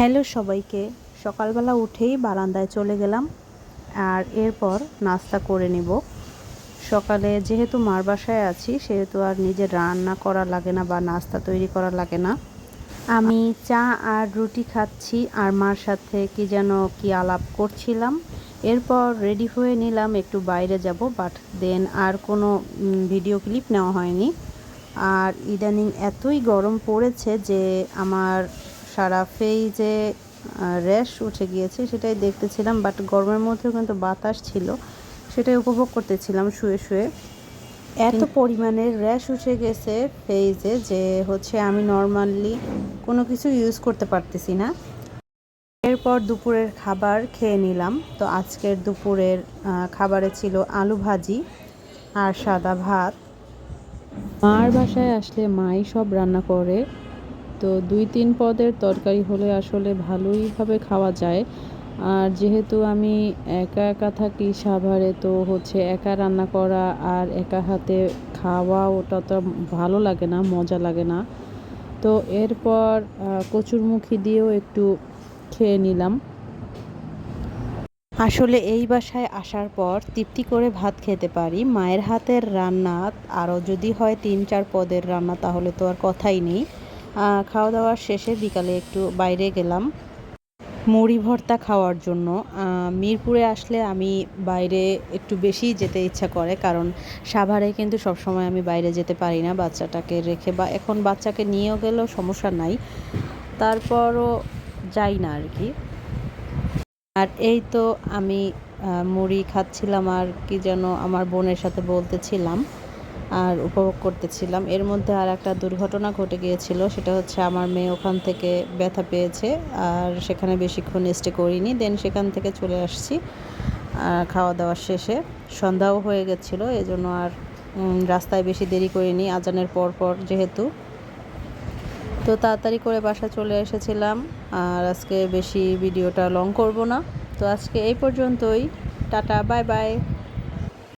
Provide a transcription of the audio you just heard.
Hello সবাইকে। সকালবেলা উঠেই বারান্দায় চলে গেলাম আর এরপর নাস্তা করে নিব। সকালে যেহেতু মার বাসায় আছি সেহেতু আর নিজে রান্না করা লাগে না বা নাস্তা তৈরি করা লাগে না। আমি চা আর রুটি খাচ্ছি আর মার সাথে কি যেন কি আলাপ করছিলাম। এরপর রেডি হয়ে নিলাম একটু বাইরে যাব, বাট দেন আর কোনো ভিডিও ক্লিপ নেওয়া হয়নি। আর ইদানিং এতই গরম পড়েছে যে আমার সারা ফেইজে র্যাশ উঠে গিয়েছে, সেটাই দেখতেছিলাম। বাট গরমের মধ্যেও কিন্তু বাতাস ছিল, সেটাই উপভোগ করতেছিলাম শুয়ে শুয়ে। এত পরিমাণে র্যাশ উঠে গেছে ফেইজে যে আমি নর্মালি কোনো কিছু ইউজ করতে পারতেছি না। এরপর দুপুরের খাবার খেয়ে নিলাম। তো আজকের দুপুরের খাবারে ছিল আলু ভাজি আর সাদা ভাত। মার বাসায় আসলে মাই সব রান্না করে, তো 2-3 পদের তরকারি হলে আসলে ভালোইভাবে খাওয়া যায়। আর যেহেতু আমি একা একা থাকি সাভারে, তো একা রান্না করা আর একা হাতে খাওয়া ওটা তো ভালো লাগে না, মজা লাগে না। তো এরপর কচুরমুখী দিয়েও একটু খেয়ে নিলাম। আসলে এই বাসায় আসার পর তৃপ্তি করে ভাত খেতে পারি। মায়ের হাতের রান্না আরও যদি হয় 3-4 পদের রান্না তাহলে তো আর কথাই নেই। খাওয়া দাওয়ার শেষে বিকালে একটু বাইরে গেলাম মুড়ি ভর্তা খাওয়ার জন্য। মিরপুরে আসলে আমি বাইরে একটু বেশি যেতে ইচ্ছা করে, কারণ সাভারে কিন্তু সবসময় আমি বাইরে যেতে পারি না বাচ্চাটাকে রেখে, বা এখন বাচ্চাকে নিয়েও গেলেও সমস্যা নাই, তারপরও যাই না আর কি। আর এই তো আমি মুড়ি খাচ্ছিলাম আর কি যেন আমার বোনের সাথে বলতেছিলাম আর উপভোগ করতেছিলাম। এর মধ্যে আর একটা দুর্ঘটনা ঘটে গিয়েছিল, সেটা আমার মেয়ে ওখান থেকে ব্যথা পেয়েছে আর সেখানে বেশিক্ষণ স্টে করিনি, দেন সেখান থেকে চলে আসছি। খাওয়া দাওয়ার শেষে সন্ধ্যাও হয়ে গেছিলো, এজন্য আর রাস্তায় বেশি দেরি করিনি, আজানের পর পর যেহেতু। তো তাড়াতাড়ি করে বাসা চলে এসেছিলাম। আর আজকে বেশি ভিডিওটা লং করব না। তো আজকে এই পর্যন্তই। Tata, bye bye.